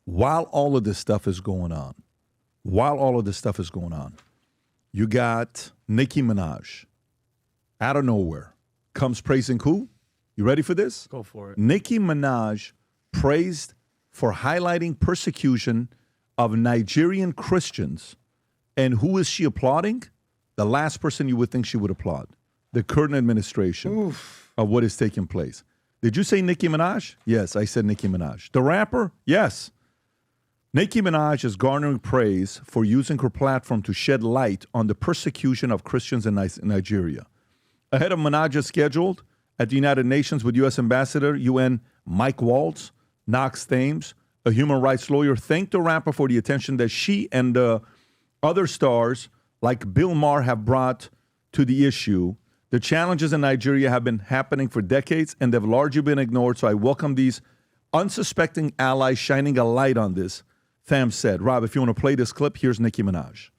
while all of this stuff is going on, you got Nicki Minaj out of nowhere comes praising who? You ready for this? Go for it. Nicki Minaj praised for highlighting persecution of Nigerian Christians. And who is she applauding? The last person you would think she would applaud. The current administration of what is taking place. Did you say Nicki Minaj? Yes, I said Nicki Minaj. The rapper? Yes. Nicki Minaj is garnering praise for using her platform to shed light on the persecution of Christians in Nigeria. Ahead of Minaj's scheduled at the United Nations with U.S. Ambassador UN Mike Waltz, Knox Thames, a human rights lawyer, thanked the rapper for the attention that she and other stars like Bill Maher have brought to the issue. The challenges in Nigeria have been happening for decades and they've largely been ignored, so I welcome these unsuspecting allies shining a light on this, Tham said. Rob, if you want to play this clip, here's Nicki Minaj.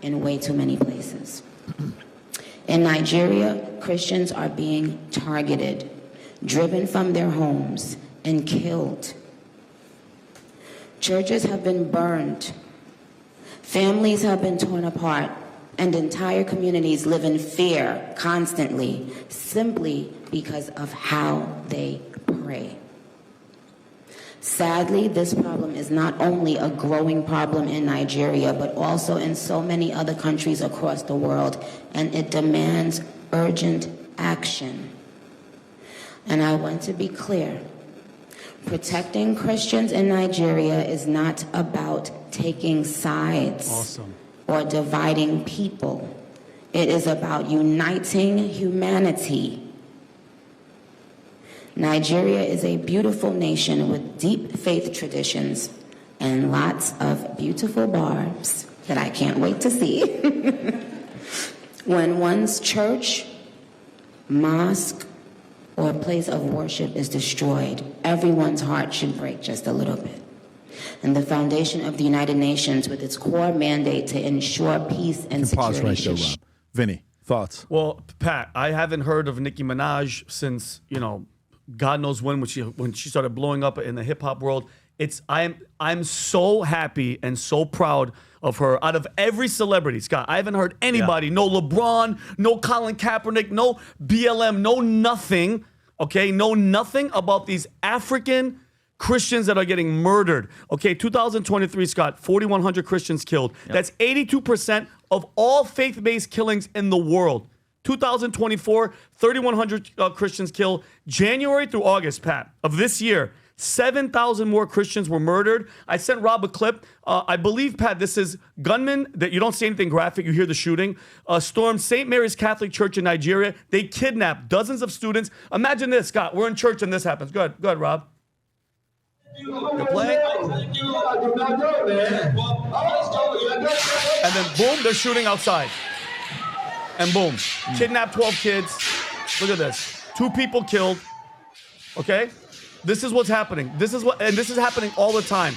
In way too many places. In Nigeria, Christians are being targeted, driven from their homes, and killed. Churches have been burned. Families have been torn apart, and entire communities live in fear constantly, simply because of how they pray. Sadly, this problem is not only a growing problem in Nigeria, but also in so many other countries across the world, and it demands urgent action. And I want to be clear. Protecting Christians in Nigeria is not about taking sides or dividing people. It is about uniting humanity. Nigeria is a beautiful nation with deep faith traditions and lots of beautiful barbs that I can't wait to see. When one's church, mosque, or place of worship is destroyed, everyone's heart should break just a little bit. And the foundation of the United Nations, with its core mandate to ensure peace and security. Pause right there, Rob. Vinny, thoughts? Well, Pat, I haven't heard of Nicki Minaj since, God knows when she started blowing up in the hip hop world. I'm so happy and so proud of her. Out of every celebrity, Scott, I haven't heard anybody, no LeBron, no Colin Kaepernick, no BLM, no nothing, okay? No nothing about these African Christians that are getting murdered. Okay, 2023, Scott, 4,100 Christians killed. Yep. That's 82% of all faith-based killings in the world. 2024, 3,100 Christians killed. January through August, Pat, of this year, 7,000 more Christians were murdered. I sent Rob a clip. I believe, Pat, this is gunmen, that you don't see anything graphic, you hear the shooting, stormed St. Mary's Catholic Church in Nigeria. They kidnapped dozens of students. Imagine this, Scott, we're in church and this happens. Go ahead, Rob. You're playing? And then boom, they're shooting outside. And boom, kidnapped 12 kids. Look at this. 2 people killed. Okay? This is what's happening. This is happening all the time,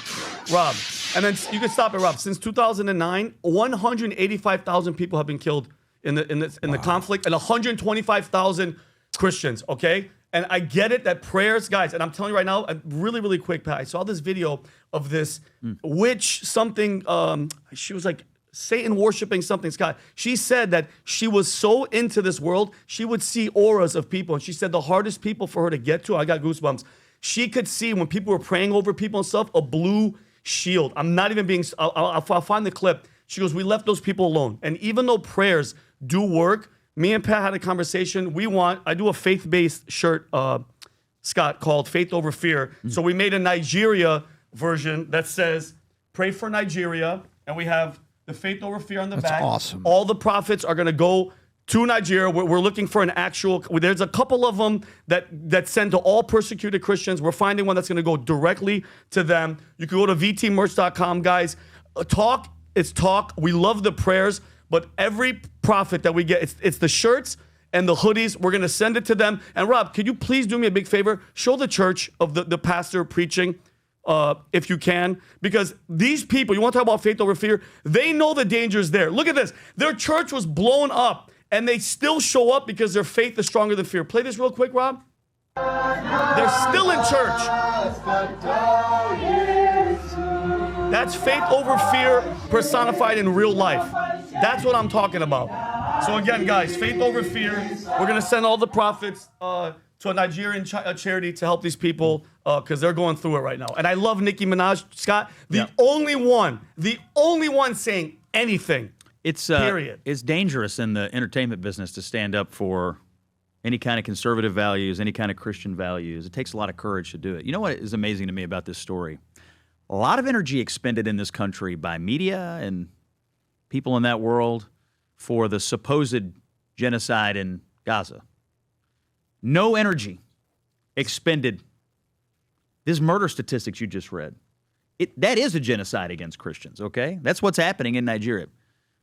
Rob. And then you can stop it, Rob. Since 2009, 185,000 people have been killed in the conflict, and 125,000 Christians. Okay, and I get it that prayers, guys. And I'm telling you right now, really, really quick, Pat. I saw this video of this witch something. She was like Satan worshiping something, Scott. She said that she was so into this world, she would see auras of people, and she said the hardest people for her to get to. I got goosebumps. She could see when people were praying over people and stuff, a blue shield. I'm not even being, I'll find the clip. She goes, we left those people alone. And even though prayers do work, me and Pat had a conversation. I do a faith-based shirt, Scott, called Faith Over Fear. So we made a Nigeria version that says, pray for Nigeria. And we have the Faith Over Fear on the back. That's awesome. All the prophets are going to go to Nigeria. We're looking for an actual, there's a couple of them that send to all persecuted Christians. We're finding one that's going to go directly to them. You can go to vtmerch.com, guys. Talk. We love the prayers, but every prophet that we get, it's the shirts and the hoodies. We're going to send it to them. And Rob, could you please do me a big favor? Show the church of the pastor preaching, if you can, because these people, you want to talk about faith over fear? They know the danger is there. Look at this. Their church was blown up, and they still show up because their faith is stronger than fear. Play this real quick, Rob. They're still in church. That's faith over fear personified in real life. That's what I'm talking about. So again, guys, faith over fear. We're going to send all the profits to a Nigerian charity to help these people because they're going through it right now. And I love Nicki Minaj, Scott, the only one saying anything. Period. It's dangerous in the entertainment business to stand up for any kind of conservative values, any kind of Christian values. It takes a lot of courage to do it. You know what is amazing to me about this story? A lot of energy expended in this country by media and people in that world for the supposed genocide in Gaza. No energy expended. These murder statistics you just read, that is a genocide against Christians, okay? That's what's happening in Nigeria.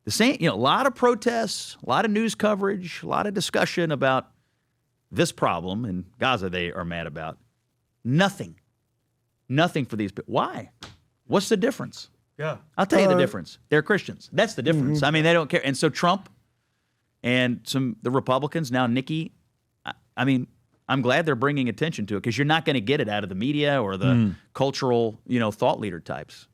The same, a lot of protests, a lot of news coverage, a lot of discussion about this problem in Gaza they are mad about. Nothing for these people. Why? What's the difference? Yeah. I'll tell you the difference. They're Christians. That's the difference. I mean, they don't care. And so Trump and the Republicans, now Nikki, I mean, I'm glad they're bringing attention to it because you're not going to get it out of the media or the cultural, thought leader types.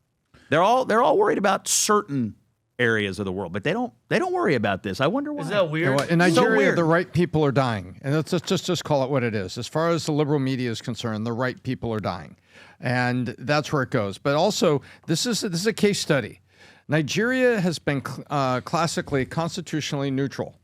They're all worried about certain areas of the world, but they don't worry about this. I wonder why. Is that weird? In Nigeria, weird. the right people are dying, and let's just call it what it is. As far as the liberal media is concerned, the right people are dying, and that's where it goes. But also, this is a case study. Nigeria has been classically constitutionally neutral.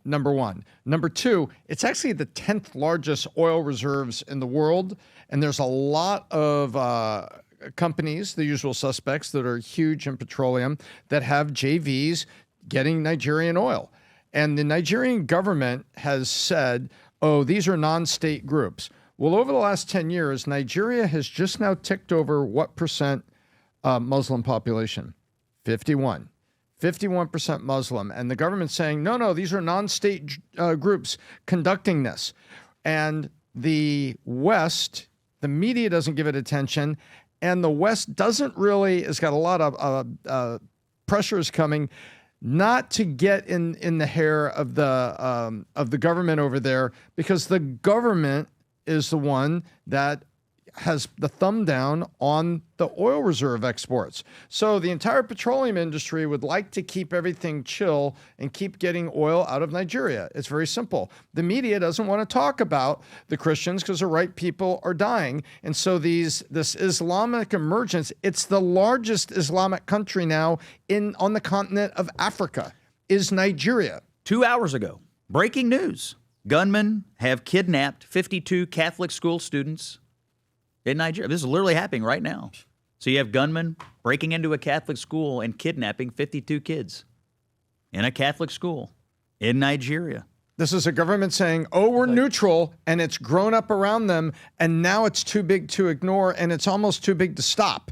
Number one. Number two, it's actually the 10th largest oil reserves in the world, and there's a lot of companies, the usual suspects that are huge in petroleum, that have JVs getting Nigerian oil. And the Nigerian government has said, oh, these are non-state groups. Well, over the last 10 years, Nigeria has just now ticked over what percent Muslim population? 51. 51% Muslim. And the government's saying, no, these are non-state groups conducting this. And the West, the media doesn't give it attention. And the West doesn't really, it's got a lot of pressures coming not to get in the hair of the government over there, because the government is the one that has the thumb down on the oil reserve exports. So the entire petroleum industry would like to keep everything chill and keep getting oil out of Nigeria. It's very simple. The media doesn't want to talk about the Christians because the right people are dying. And so this Islamic emergence, it's the largest Islamic country now on the continent of Africa, is Nigeria. 2 hours ago, breaking news. Gunmen have kidnapped 52 Catholic school students in Nigeria. This is literally happening right now. So you have gunmen breaking into a Catholic school and kidnapping 52 kids in a Catholic school in Nigeria. This is a government saying, oh, we're neutral, and it's grown up around them, and now it's too big to ignore, and it's almost too big to stop.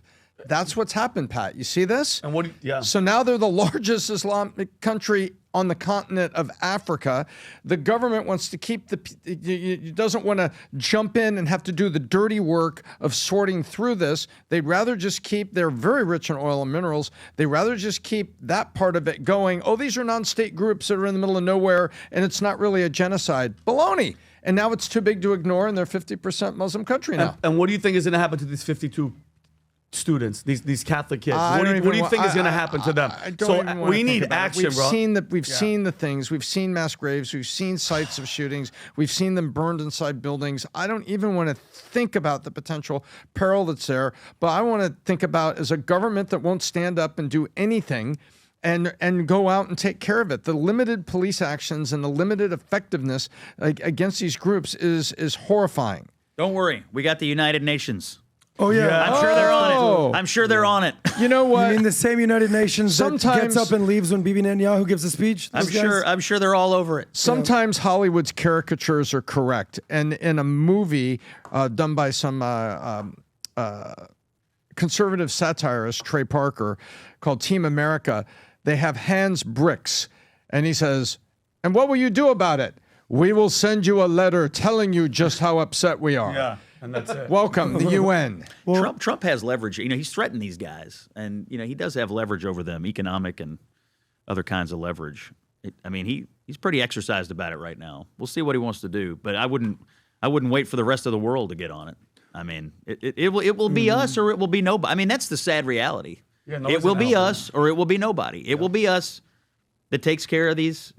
That's what's happened, Pat. You see this? And So now they're the largest Islamic country on the continent of Africa. The government wants to keep doesn't want to jump in and have to do the dirty work of sorting through this. They'd rather just they're very rich in oil and minerals. They'd rather just keep that part of it going. Oh, these are non-state groups that are in the middle of nowhere, and it's not really a genocide. Baloney. And now it's too big to ignore, and they're 50% Muslim country now. And what do you think is going to happen to these 52 students, these Catholic kids? What do you think is going to happen to them? We need action, bro. We've seen the things. We've seen mass graves. We've seen sites of shootings. We've seen them burned inside buildings. I don't even want to think about the potential peril that's there. But I want to think about as a government that won't stand up and do anything and go out and take care of it. The limited police actions and the limited effectiveness against these groups is horrifying. Don't worry. We got the United Nations. Oh, yeah. I'm sure they're on it. I'm sure they're on it. You know what? You mean the same United Nations that gets up and leaves when Bibi Netanyahu gives a speech? I'm sure they're all over it. Sometimes Hollywood's caricatures are correct. And in a movie done by some conservative satirist, Trey Parker, called Team America, they have Hans Bricks. And he says, and what will you do about it? We will send you a letter telling you just how upset we are. Yeah. And that's it. Welcome, the UN. Trump has leverage. He's threatened these guys, and he does have leverage over them, economic and other kinds of leverage. He's pretty exercised about it right now. We'll see what he wants to do, but I wouldn't wait for the rest of the world to get on it. I mean, it will be us or it will be nobody. I mean, that's the sad reality. Yeah, it will be us or it will be nobody. It will be us that takes care of these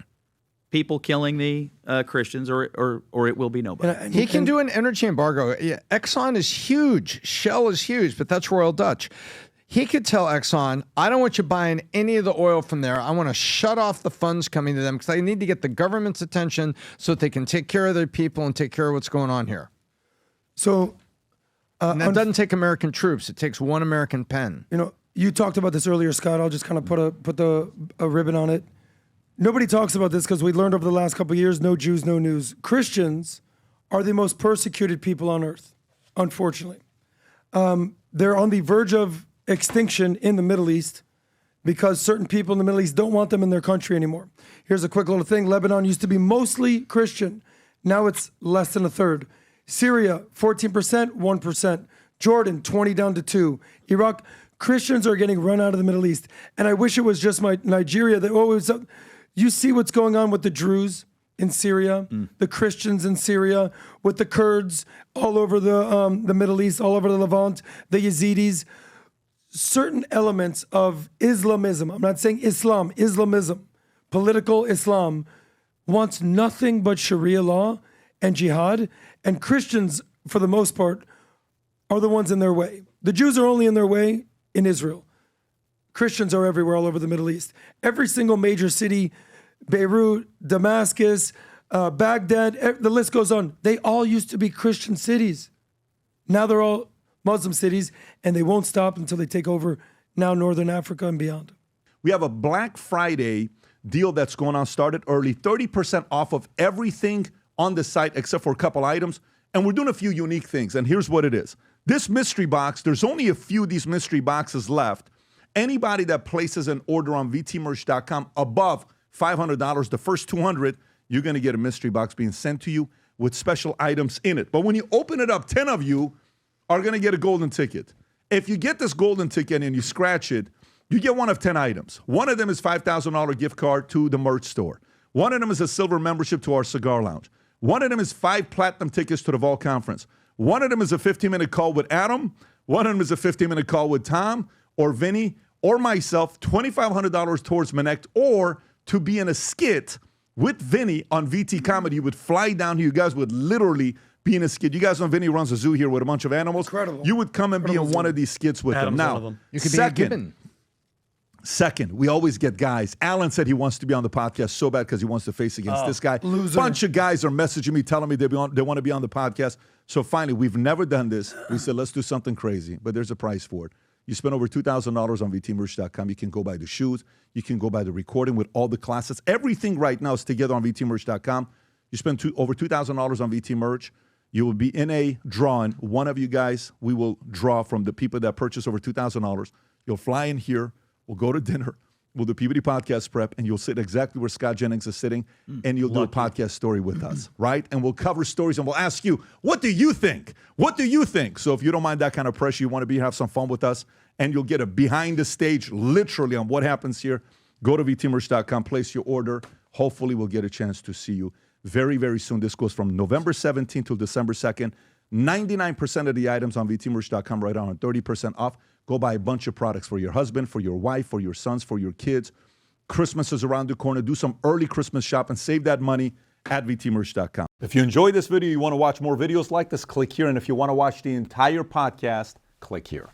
people killing the Christians, or it will be nobody. He can do an energy embargo. Yeah, Exxon is huge. Shell is huge, but that's Royal Dutch. He could tell Exxon, I don't want you buying any of the oil from there. I want to shut off the funds coming to them because I need to get the government's attention so that they can take care of their people and take care of what's going on here. So, and that doesn't take American troops. It takes one American pen. you know, you talked about this earlier, Scott. I'll just kind of put a ribbon on it. Nobody talks about this because we learned over the last couple of years, no Jews, no news. Christians are the most persecuted people on earth, unfortunately. They're on the verge of extinction in the Middle East because certain people in the Middle East don't want them in their country anymore. Here's a quick little thing. Lebanon used to be mostly Christian. Now it's less than a third. Syria, 14%, 1%. Jordan, 20 down to 2. Iraq, Christians are getting run out of the Middle East. And I wish it was just Nigeria that always... You see what's going on with the Druze in Syria, the Christians in Syria, with the Kurds all over the Middle East, all over the Levant, the Yazidis. Certain elements of Islamism, I'm not saying Islam, Islamism, political Islam, wants nothing but Sharia law and jihad. And Christians, for the most part, are the ones in their way. The Jews are only in their way in Israel. Christians are everywhere, all over the Middle East. Every single major city, Beirut, Damascus, Baghdad, the list goes on. They all used to be Christian cities. Now they're all Muslim cities, and they won't stop until they take over now Northern Africa and beyond. We have a Black Friday deal that's going on, started early, 30% off of everything on the site except for a couple items. And we're doing a few unique things, and here's what it is. This mystery box, there's only a few of these mystery boxes left. Anybody that places an order on vtmerch.com above $500, the first 200, you're going to get a mystery box being sent to you with special items in it. But when you open it up, 10 of you are going to get a golden ticket. If you get this golden ticket and you scratch it, you get one of 10 items. One of them is $5,000 gift card to the merch store. One of them is a silver membership to our cigar lounge. One of them is 5 platinum tickets to the Vol Conference. One of them is a 15-minute call with Adam. One of them is a 15-minute call with Tom or Vinny or myself, $2,500 towards Connect, or to be in a skit with Vinny on VT Comedy. You would fly down here. You guys would literally be in a skit. You guys know Vinny runs a zoo here with a bunch of animals. Incredible. You would come and be in one of these skits with Adam's them. one of Now, them. You could be a gibbon. Second, we always get guys. Alan said he wants to be on the podcast so bad because he wants to face against this guy. Loser. Bunch of guys are messaging me, telling me they want to be on the podcast. So finally, we've never done this. We said, let's do something crazy, but there's a price for it. You spend over $2,000 on vtmerch.com. You can go buy the shoes. You can go buy the recording with all the classes. Everything right now is together on vtmerch.com. You spend over $2,000 on VTmerch. You will be in a drawing. One of you guys, we will draw from the people that purchase over $2,000. You'll fly in here. We'll go to dinner. We'll do PBD podcast prep, and you'll sit exactly where Scott Jennings is sitting, and you'll do a podcast story with us, right? And we'll cover stories, and we'll ask you, what do you think? What do you think? So if you don't mind that kind of pressure, you want to be have some fun with us, and you'll get a behind the stage, literally, on what happens here, go to vtmerch.com, place your order. Hopefully, we'll get a chance to see you very, very soon. This goes from November 17th to December 2nd. 99% of the items on vtmerch.com right now are 30% off. Go buy a bunch of products for your husband, for your wife, for your sons, for your kids. Christmas is around the corner. Do some early Christmas shopping. Save that money at vtmerch.com. If you enjoyed this video, you want to watch more videos like this, click here. And if you want to watch the entire podcast, click here.